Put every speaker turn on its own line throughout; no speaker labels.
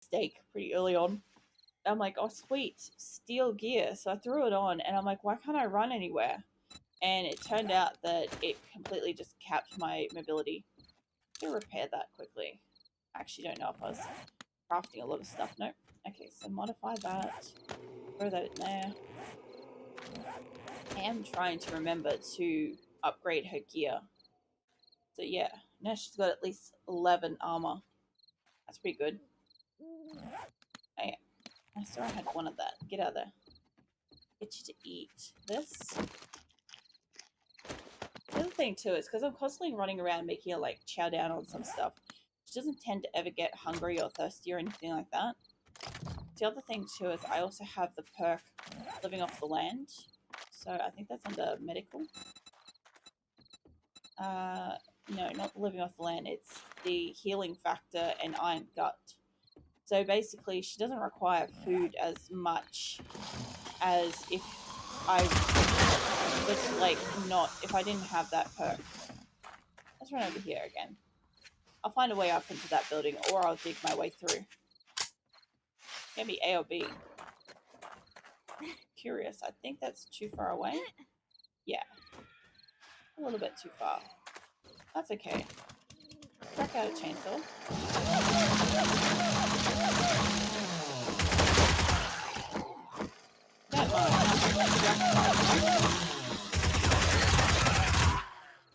steak pretty early on. I'm like, oh sweet, steel gear. So I threw it on and I'm like, why can't I run anywhere? And it turned out that it completely just capped my mobility. To repair that quickly. I actually don't know if I was crafting a lot of stuff. Nope. Okay, so modify that. Throw that in there. I am trying to remember to upgrade her gear. So yeah, now she's got at least 11 armor. That's pretty good. Oh yeah, I saw I had one of that. Get out of there. Get you to eat this. The other thing too is because I'm constantly running around making her like chow down on some stuff. She doesn't tend to ever get hungry or thirsty or anything like that. The other thing too is I also have the perk living off the land. So I think that's under medical. No, not living off the land. It's the healing factor and iron gut. So basically, she doesn't require food as much as if I was like not if I didn't have that perk. Let's run over here again. I'll find a way up into that building, or I'll dig my way through. Maybe A or B. Curious. I think that's too far away. Yeah, a little bit too far. That's okay. Crack out a chainsaw. Don't mind.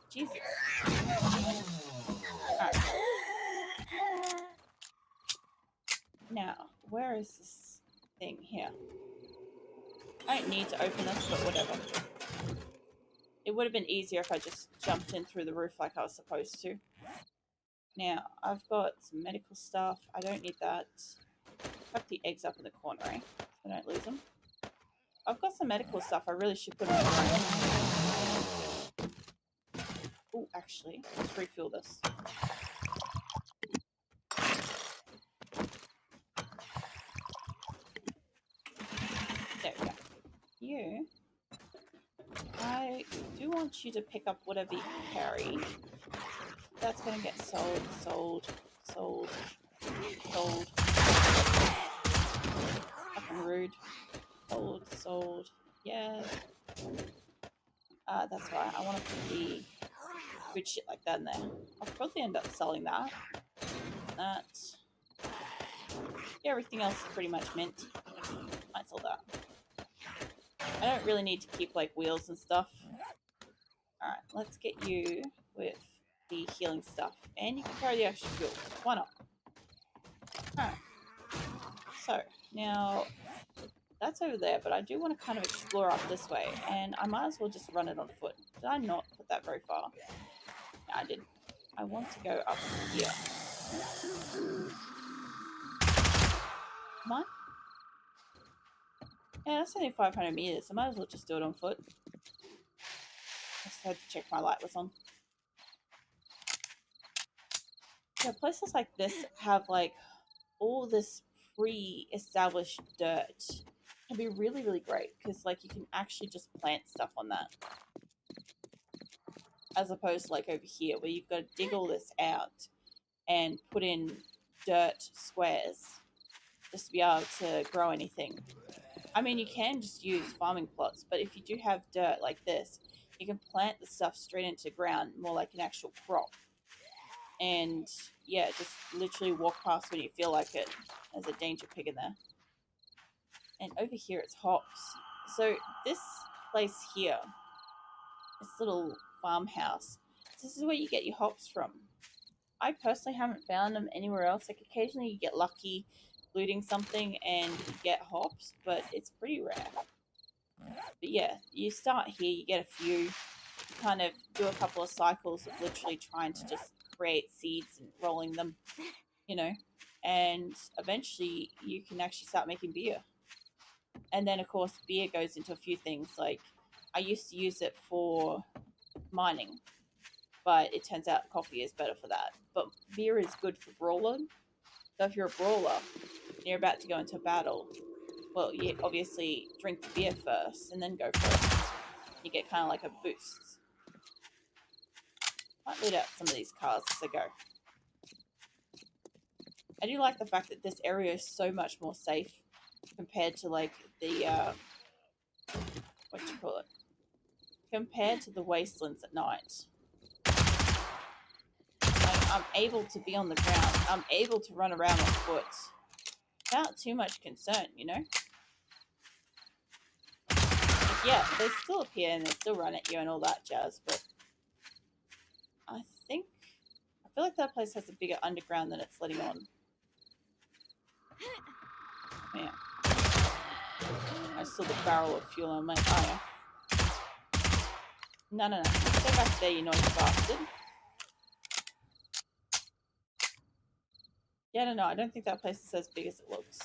Jesus. Alright. Now, where is this thing here? I don't need to open this, but whatever. It would have been easier if I just jumped in through the roof like I was supposed to. Now, I've got some medical stuff. I don't need that. Tuck the eggs up in the corner, eh? So I don't lose them. I've got some medical stuff I really should put on the ground. Oh, actually, let's refill this. There we go. You, I do want you to pick up whatever you carry. That's going to get sold, sold, sold, sold. Fucking rude. Sold, sold. Yeah. That's right. I want to put the good shit like that in there. I'll probably end up selling that. That. Yeah, everything else is pretty much mint. Might sell that. I don't really need to keep like wheels and stuff. Alright, let's get you with the healing stuff. And you can carry the extra fuel. Why not? Alright. So, now that's over there, but I do want to kind of explore up this way. And I might as well just run it on foot. Did I not put that very far? No, I didn't. I want to go up here. Come on. Yeah, that's only 500 meters. I might as well just do it on foot. I just had to check my light was on. Yeah, places like this have like all this pre-established dirt. It'd be really, really great because like you can actually just plant stuff on that. As opposed to like over here where you've got to dig all this out and put in dirt squares just to be able to grow anything. I mean, you can just use farming plots, but if you do have dirt like this, you can plant the stuff straight into the ground, more like an actual crop. And yeah, just literally walk past when you feel like it. There's a danger pig in there. And over here it's hops. So this place here, this little farmhouse, this is where you get your hops from. I personally haven't found them anywhere else. Like occasionally you get lucky looting something and you get hops, but it's pretty rare. But yeah, you start here, you get a few, you kind of do a couple of cycles of literally trying to just create seeds and rolling them, you know, and eventually you can actually start making beer. And then of course beer goes into a few things. Like I used to use it for mining, but it turns out coffee is better for that. But beer is good for brawling. So if you're a brawler and you're about to go into a battle, well, you obviously drink the beer first and then go for it. You get kind of like a boost. Might loot out some of these cars as I go. I do like the fact that this area is so much more safe compared to like the what do you call it? Compared to the wastelands at night. Like, I'm able to be on the ground. I'm able to run around on foot without too much concern, you know? Like, yeah, they still appear and they still run at you and all that jazz, but I think I feel like that place has a bigger underground than it's letting on. Yeah. I saw the barrel of fuel and I'm like, oh yeah. No, no, no. Stay back there, you noisy bastard. Yeah, no, I don't think that place is as big as it looks.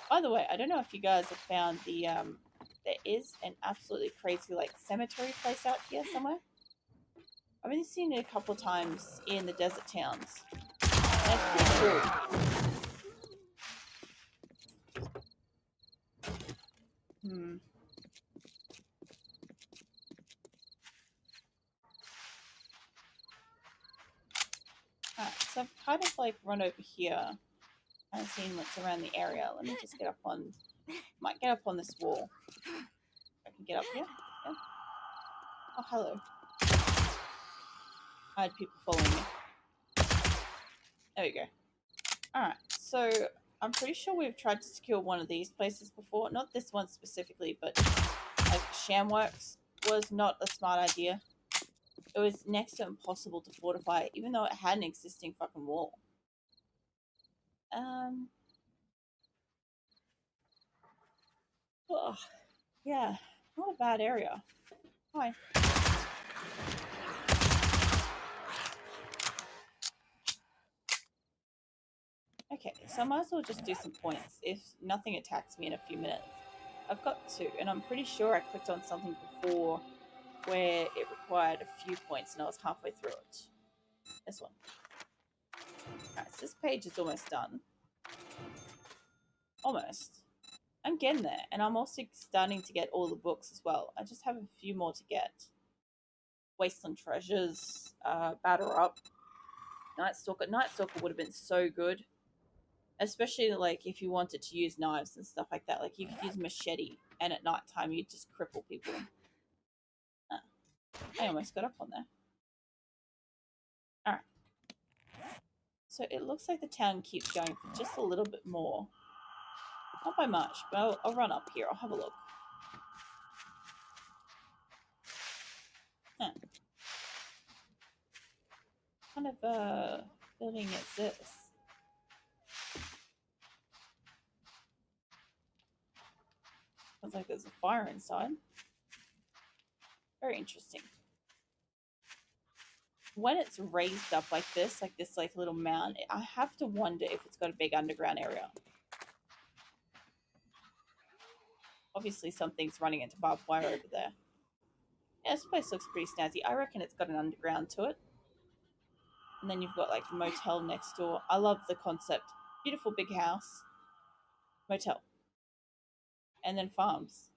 By the way, I don't know if you guys have found the there is an absolutely crazy like cemetery place out here somewhere. I've only seen it a couple of times in the desert towns. And it's pretty cool. Hmm. Alright, so I've kind of like run over here and seen what's around the area. Let me just get up on, might get up on this wall. I can get up here. Yeah. Oh, hello. I had people following me. There we go. Alright, so I'm pretty sure we've tried to secure one of these places before. Not this one specifically, but like Shamworks was not a smart idea. It was next to impossible to fortify, even though it had an existing fucking wall. Oh, yeah, not a bad area. Hi. Okay, so I might as well just do some points if nothing attacks me in a few minutes. I've got two, and I'm pretty sure I clicked on something before where it required a few points and I was halfway through it. This one. Alright, so this page is almost done. Almost. I'm getting there, and I'm also starting to get all the books as well. I just have a few more to get. Wasteland Treasures, Batter Up, Night Stalker. Night Stalker would have been so good. Especially like if you wanted to use knives and stuff like that. Like you could use machete and at night time you'd just cripple people. I almost got up on there. Alright. So it looks like the town keeps going for just a little bit more. Not by much, but I'll run up here. I'll have a look. Huh. What kind of building is this? Looks like there's a fire inside. Very interesting. When it's raised up like this like little mound, I have to wonder if it's got a big underground area. Obviously, something's running into barbed wire over there. Yeah, this place looks pretty snazzy. I reckon it's got an underground to it. And then you've got like a motel next door. I love the concept. Beautiful big house. Motel. And then farms.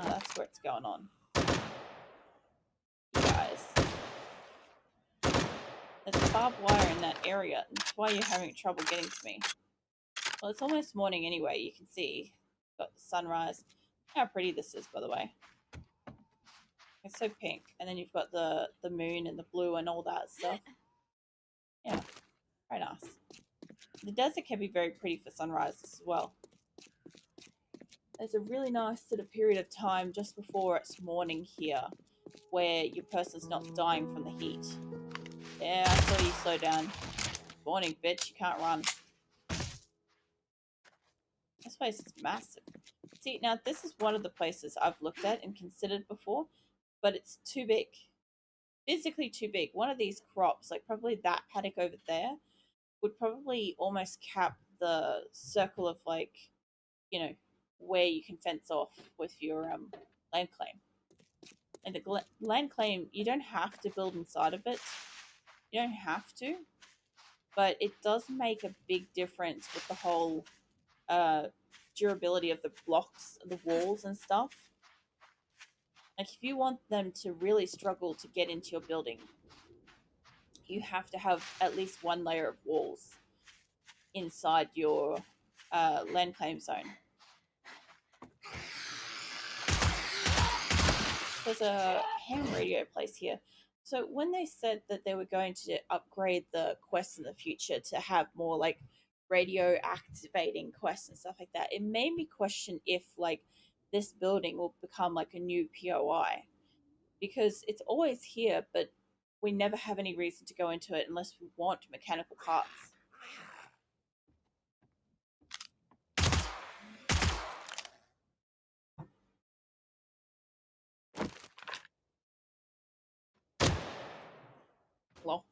That's where it's going on. You guys. There's barbed wire in that area. That's why you're having trouble getting to me. Well, it's almost morning anyway. You can see. Got the sunrise. How pretty this is, by the way. It's so pink. And then you've got the moon and the blue and all that stuff. Yeah. Very nice. The desert can be very pretty for sunrises as well. There's a really nice sort of period of time just before it's morning here where your person's not dying from the heat. Yeah, I saw you slow down. Morning, bitch. You can't run. This place is massive. See, now this is one of the places I've looked at and considered before, but it's too big. Physically too big. One of these crops, like probably that paddock over there, would probably almost cap the circle of like, you know, where you can fence off with your land claim. And the land claim, you don't have to build inside of it. You don't have to, but it does make a big difference with the whole durability of the blocks, the walls and stuff. Like if you want them to really struggle to get into your building, you have to have at least one layer of walls. inside your land claim zone. There's a ham radio place here. So when they said that they were going to upgrade the quests in the future to have more like radio activating quests and stuff like that, it made me question if like this building will become like a new POI, because it's always here, but we never have any reason to go into it unless we want mechanical parts. Well,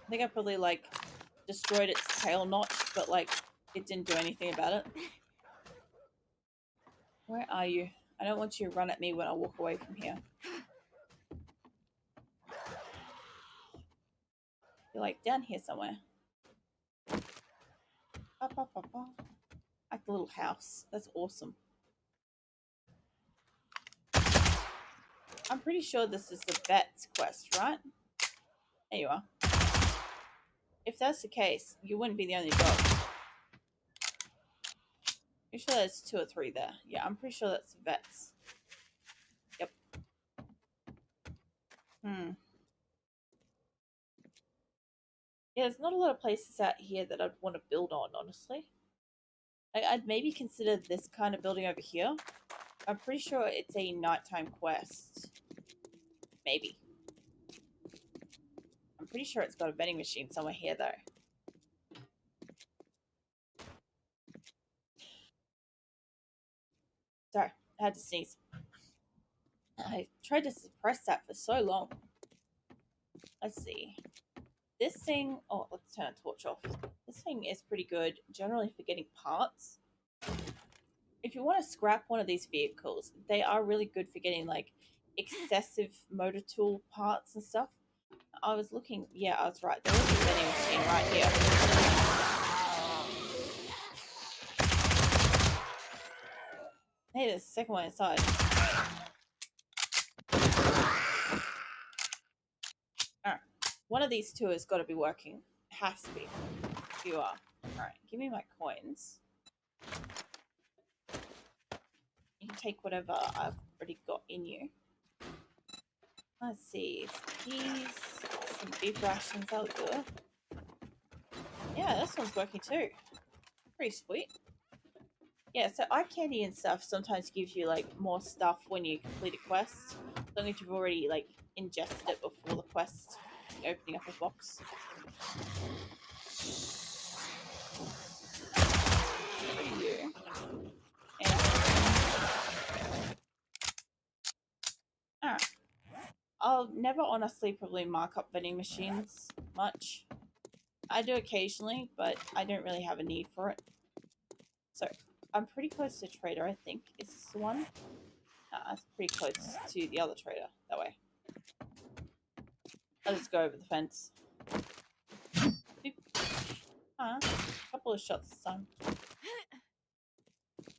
I think I probably like destroyed its tail notch, but like it didn't do anything about it. Where are you? I don't want you to run at me when I walk away from here. You're like down here somewhere. Up, up, up, up. Like the little house. That's awesome. I'm pretty sure this is the vet's quest, right? There you are. If that's the case, you wouldn't be the only dog. You're sure there's 2 or 3 there? Yeah, I'm pretty sure that's the vet's. Yep. Yeah, there's not a lot of places out here that I'd want to build on, honestly. Like, I'd maybe consider this kind of building over here. I'm pretty sure it's a nighttime quest. Maybe. I'm pretty sure it's got a vending machine somewhere here, though. Sorry, I had to sneeze. I tried to suppress that for so long. Let's see. This thing... Oh, let's turn a torch off. This thing is pretty good, generally for getting parts. If you want to scrap one of these vehicles, they are really good for getting, like, excessive motor tool parts and stuff. I was looking... Yeah, I was right. There is a vending machine right here. Hey, there's a second one inside. Alright. One of these 2 has got to be working. It has to be. You are. Alright, give me my coins. You can take whatever I've already got in you. Let's see. Peas, some beef rations, that'll do it. Yeah, this one's working too. Pretty sweet. Yeah, so eye candy and stuff sometimes gives you like more stuff when you complete a quest, as long as you've already like ingested it before the quest, opening up a box. For you. And alright. I'll never honestly probably mark up vending machines much. I do occasionally, but I don't really have a need for it. So I'm pretty close to trader, I think. Is this the one? It's pretty close to the other trader. That way. I'll just go over the fence. A couple of shots this time.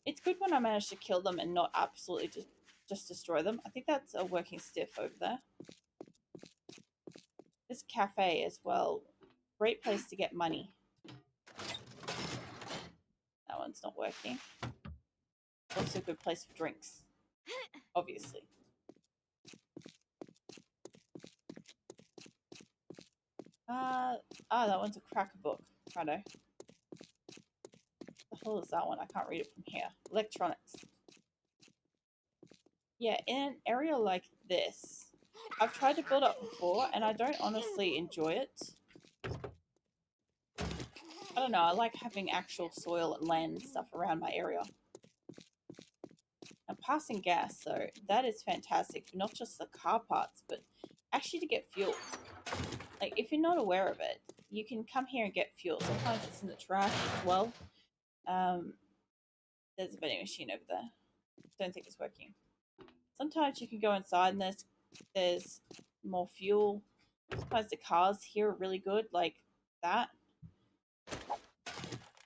It's good when I manage to kill them and not absolutely just destroy them. I think that's a working stiff over there. This cafe as well. Great place to get money. That one's not working. Also a good place for drinks. Obviously. That one's a cracker book. Righto. The hell is that one? I can't read it from here. Electronics. Yeah, in an area like this, I've tried to build up before, and I don't honestly enjoy it. I don't know, I like having actual soil and land and stuff around my area. And passing gas, though, that is fantastic. Not just the car parts, but actually to get fuel. Like, if you're not aware of it, you can come here and get fuel. Sometimes it's in the trash as well. There's a vending machine over there. Don't think it's working. Sometimes you can go inside and there's more fuel. Sometimes the cars here are really good, like that.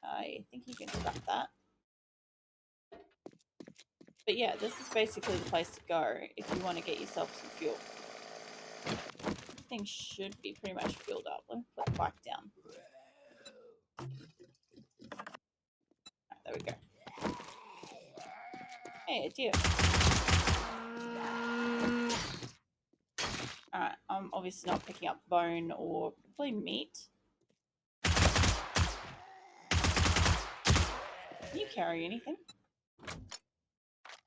I think you can scrap that. But yeah, this is basically the place to go if you want to get yourself some fuel. Things should be pretty much filled up. Let me put the bike down. we go. Hey, a deer. Alright, I'm obviously not picking up bone or probably meat. Can you carry anything?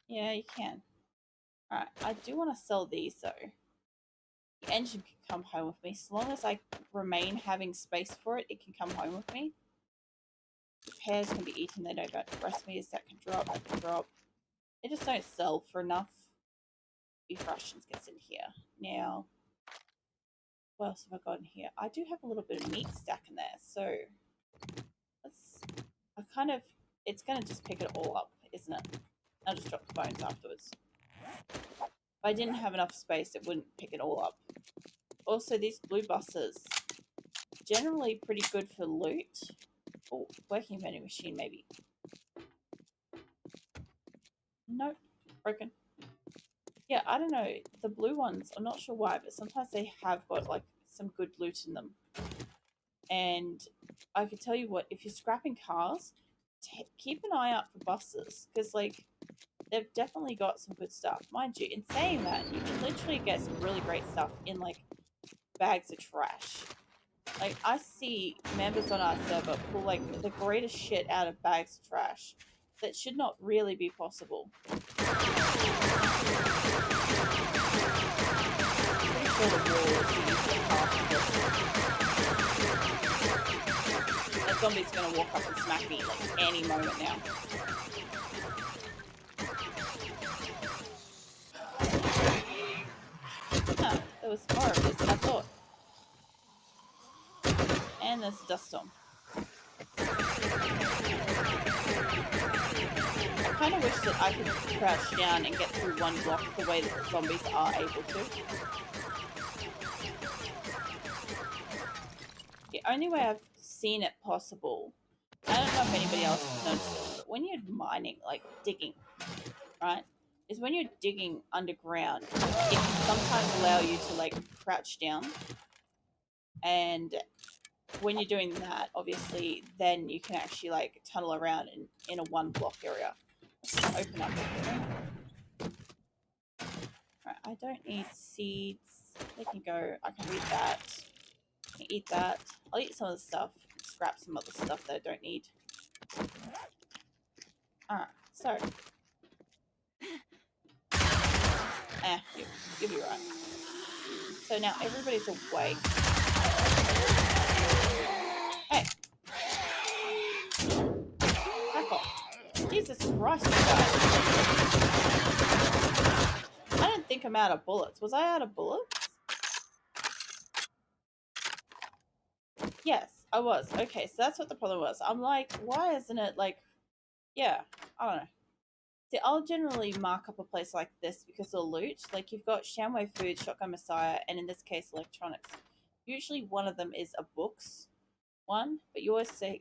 Yeah, you can. Alright, I do want to sell these though. The engine can come home with me. So long as I remain having space for it, it can come home with me. The pears can be eaten, they don't go to breast meats, that can drop, that can drop. They just don't sell for enough. Beef rations gets in here. Now, what else have I got in here? I do have a little bit of meat stack in there, so it's gonna just pick it all up, isn't it? I'll just drop the bones afterwards. If I didn't have enough space, it wouldn't pick it all up. Also, these blue buses, generally pretty good for loot. Oh, working vending machine maybe. Nope, broken. Yeah, I don't know. The blue ones, I'm not sure why, but sometimes they have got like some good loot in them. And I can tell you what, if you're scrapping cars, keep an eye out for buses, because like they've definitely got some good stuff. Mind you, in saying that, you can literally get some really great stuff in like bags of trash. Like I see members on our server pull like the greatest shit out of bags of trash. That should not really be possible. Pretty sure the wall is used in half of this. That zombie's gonna walk up and smack me like any moment now. Huh, there was more of this than I thought. And there's a dust storm. I kind of wish that I could crouch down and get through one block the way that the zombies are able to. The only way I've seen it possible, I don't know if anybody else has noticed this, but when you're mining, like digging, right, is when you're digging underground, it can sometimes allow you to like crouch down. And when you're doing that, obviously, then you can actually like tunnel around in a one block area. Open up everything. Right, I don't need seeds. They can go. I can read that. I can eat that. I'll eat some of the stuff. Scrap some other stuff that I don't need. Alright, so. You'll be right. So now everybody's awake. Hey! Back off. Jesus Christ, you guys. I don't think I'm out of bullets. Was I out of bullets? Yes, I was. Okay, so that's what the problem was. I'm like, why isn't it like... Yeah, I don't know. See, I'll generally mark up a place like this because of the loot. Like, you've got Shamway Food, Shotgun Messiah, and in this case, electronics. Usually one of them is a books one, but you also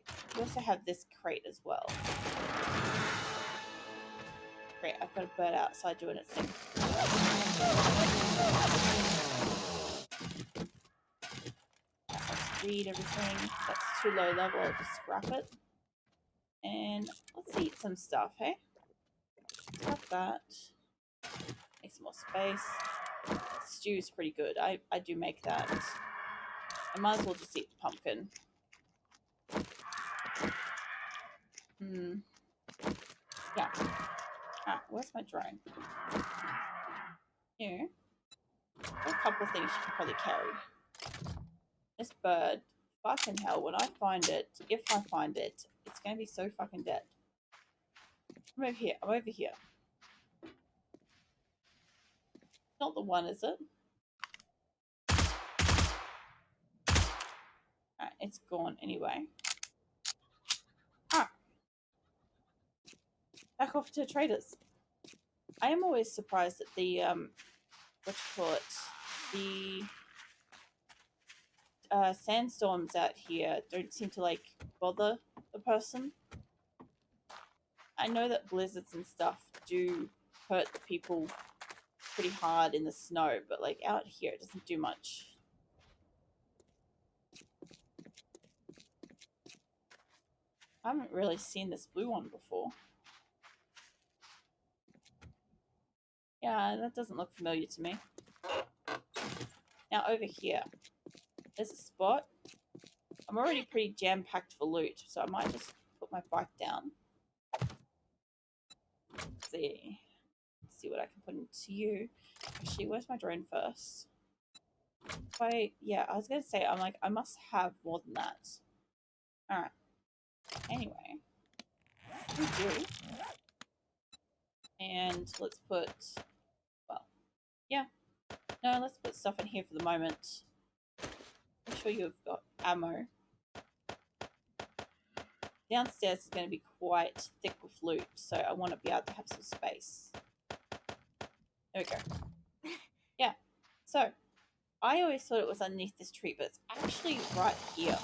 have this crate as well. Great, I've got a bird outside doing its thing. Let's read everything. That's too low level, I'll just scrap it. And let's eat some stuff, hey? Scrap that. Make some more space. Stew's pretty good. I do make that. I might as well just eat the pumpkin. Yeah. Ah, where's my drone? Here. A couple of things you can probably carry. This bird, fucking hell, when I find it, if I find it, it's gonna be so fucking dead. I'm over here. I'm over here. Not the one, is it? Alright, it's gone anyway. Ah. Back off to traders. I am always surprised that the, what you call it, the sandstorms out here don't seem to, like, bother the person. I know that blizzards and stuff do hurt the people pretty hard in the snow, but, like, out here it doesn't do much. I haven't really seen this blue one before. Yeah, that doesn't look familiar to me. Now over here, there's a spot. I'm already pretty jam-packed for loot, so I might just put my bike down. Let's see. Let's see what I can put into you. Actually, where's my drone first? Yeah, I was gonna say, I'm like, I must have more than that. Alright. Anyway. We do. And let's put, well, yeah. No, let's put stuff in here for the moment. I'm sure you've got ammo. Downstairs is going to be quite thick with loot, so I want to be able to have some space. There we go. Yeah. So, I always thought it was underneath this tree, but it's actually right here.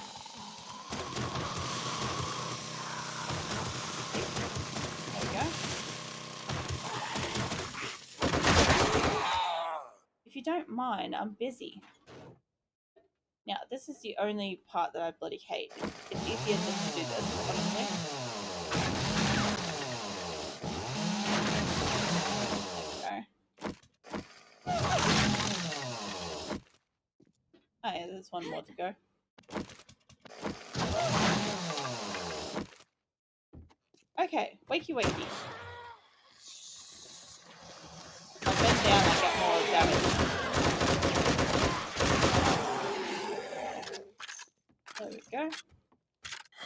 There we go. If you don't mind, I'm busy. Now, this is the only part that I bloody hate. It's easier just to do this, honestly. Oh yeah, there's one more to go. Okay, wakey wakey. I'll bend down and get more damage. There we go. I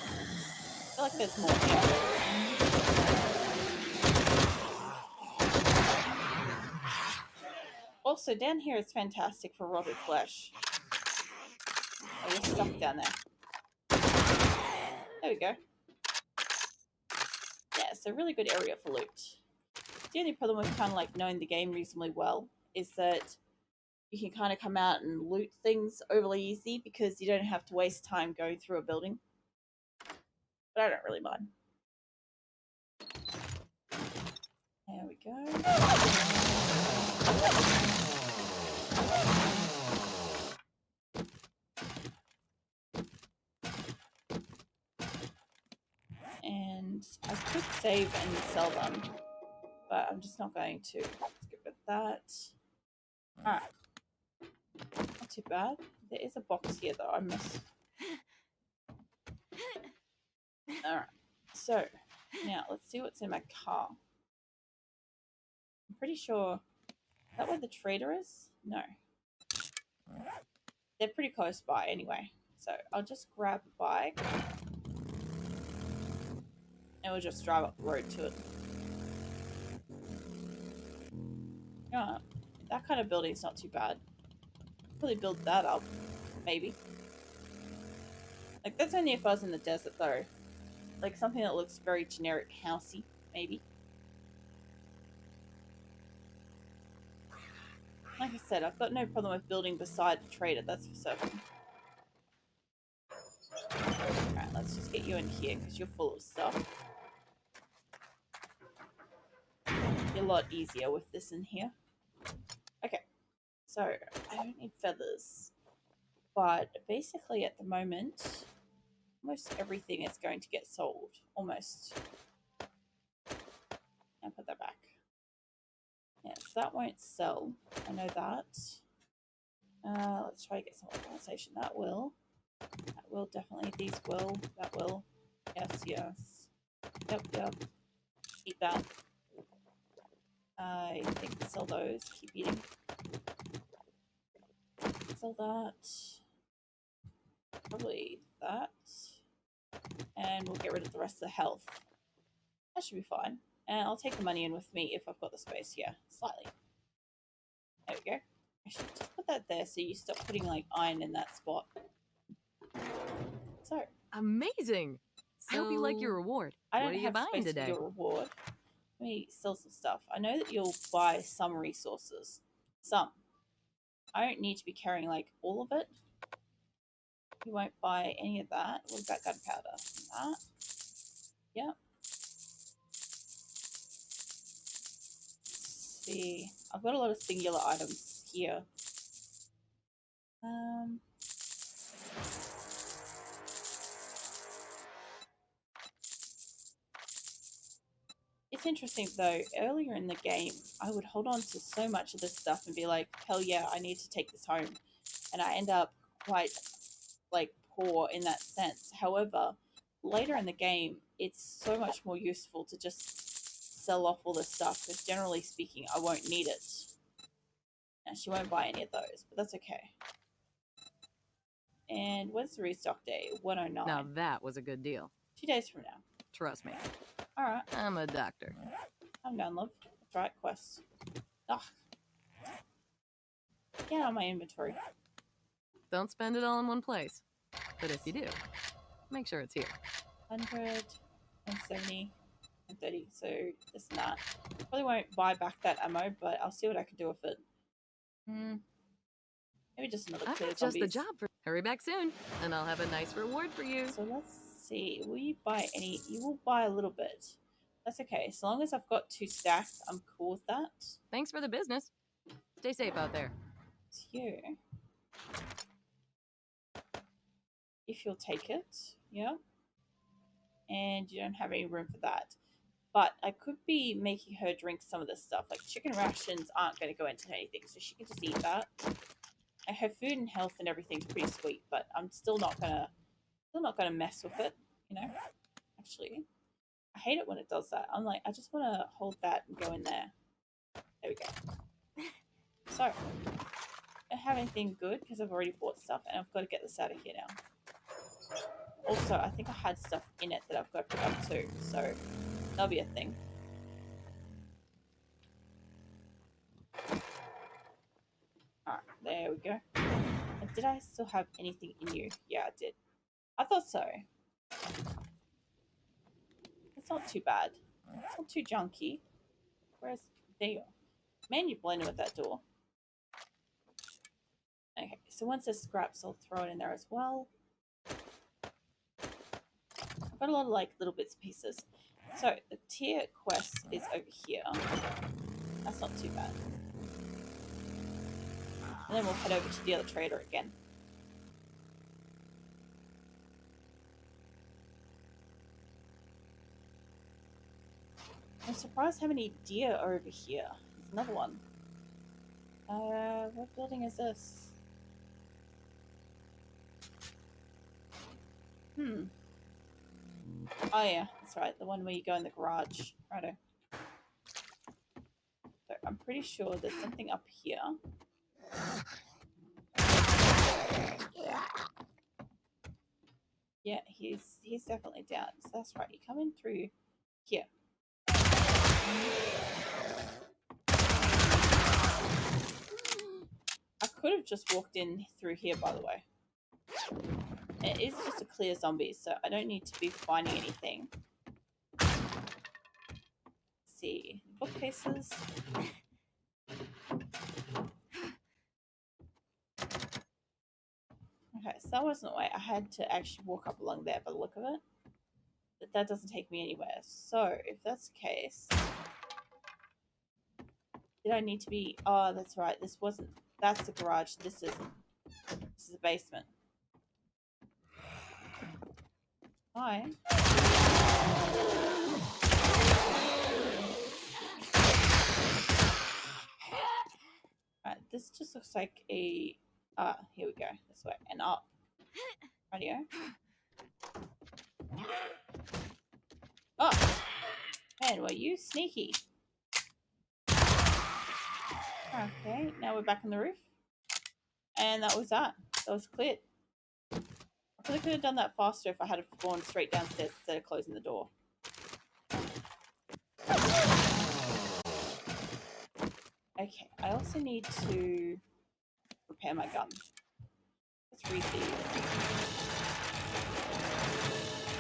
feel like there's more here. Also, down here is fantastic for rotted flesh. Oh, you're stuck down there. There we go. Yeah, it's a really good area for loot. The only problem with kind of like knowing the game reasonably well is that you can kind of come out and loot things overly easy because you don't have to waste time going through a building. But I don't really mind. There we go. And I could save and sell them, but I'm just not going to. Let's get rid of that. Alright. Not too bad. There is a box here though, I missed. Alright. So, now let's see what's in my car. I'm pretty sure. Is that where the trader is? No. They're pretty close by anyway. So I'll just grab a bike. And we'll just drive up the road to it. Yeah, that kind of building's not too bad. Probably build that up, maybe. Like, that's only if I was in the desert, though. Like, something that looks very generic housey, maybe. Like I said, I've got no problem with building beside the trader, that's for certain. Alright, let's just get you in here, because you're full of stuff. Be a lot easier with this in here. Okay, so I don't need feathers. But basically at the moment, almost everything is going to get sold. Almost. Now put that back. Yes, that won't sell. I know that. Let's try to get some organization. That will. That will definitely. These will. That will. Yes, yes. Yep, yep. Eat that. I think sell those. Keep eating. Sell that. Probably that. And we'll get rid of the rest of the health. That should be fine. And I'll take the money in with me if I've got the space here. Slightly. There we go. I should just put that there so you stop putting like iron in that spot. So.
Amazing! I hope you like your reward.
I
What
don't
are you
have
buying
space
today?
for your reward. Let me sell some stuff. I know that you'll buy some resources. Some. I don't need to be carrying like all of it. You won't buy any of that. What about gunpowder? That. Yep. Let's see. I've got a lot of singular items here. It's interesting though, earlier in the game, I would hold on to so much of this stuff and be like, hell yeah, I need to take this home. And I end up quite like poor in that sense. However, later in the game, it's so much more useful to just sell off all this stuff because generally speaking, I won't need it. And she won't buy any of those, but that's okay. And when's the restock day? 109.
Now that was a good deal.
2 days from now.
Trust me.
Alright.
I'm a doctor.
I'm done, love. That's right, quest. Ugh. Get out of my inventory.
Don't spend it all in one place. But if you do, make sure it's here.
100, 170, and 30. So this and that. Probably won't buy back that ammo, but I'll see what I can do with it. Maybe just another
I've
clear
got just
zombies.
the job for. Hurry back soon, and I'll have a nice reward for you.
So let's see. Will you buy any? You will buy a little bit. That's okay. As long as I've got 2 stacks, I'm cool with that.
Thanks for the business. Stay safe out there.
It's you. If you'll take it. Yeah. And you don't have any room for that. But I could be making her drink some of this stuff. Like chicken rations aren't going to go into anything, so she can just eat that. And her food and health and everything's pretty sweet, but I'm still not gonna mess with it, you know. Actually, I hate it when it does that. I'm like, I just want to hold that and go in there. There we go. So, I don't have anything good because I've already bought stuff, and I've got to get this out of here now. Also, I think I had stuff in it that I've got to pick up too, so that'll be a thing. Alright, there we go. And did I still have anything in you? Yeah, I did. I thought so. It's not too bad. It's not too junky. Where's... There you are. Man, you blended with that door. Okay, so once there's scraps, I'll throw it in there as well. I've got a lot of, like, little bits and pieces. So, the tier quest is over here. That's not too bad. And then we'll head over to the other trader again. I'm surprised how many deer are over here. There's another one. What building is this? Oh yeah, that's right. The one where you go in the garage. Righto. So I'm pretty sure there's something up here. Yeah, he's definitely down. So that's right. You come in through here. I could have just walked in through here, by the way. It is just a clear zombie, so I don't need to be finding anything. Let's see. Bookcases. Okay, so that wasn't the way. I had to actually walk up along there by the look of it. But that doesn't take me anywhere. So, if that's the case... Did I need to be... Oh, that's right. This wasn't... That's the garage. This isn't. This is the basement. Hi. Right, this just looks like a... here we go. This way. And up. Radio. Oh! Man, were you sneaky? Okay, now we're back on the roof. And that was that. That was cleared. I probably could have done that faster if I had gone straight downstairs instead of closing the door. Okay, I also need to repair my gun. Let's read these.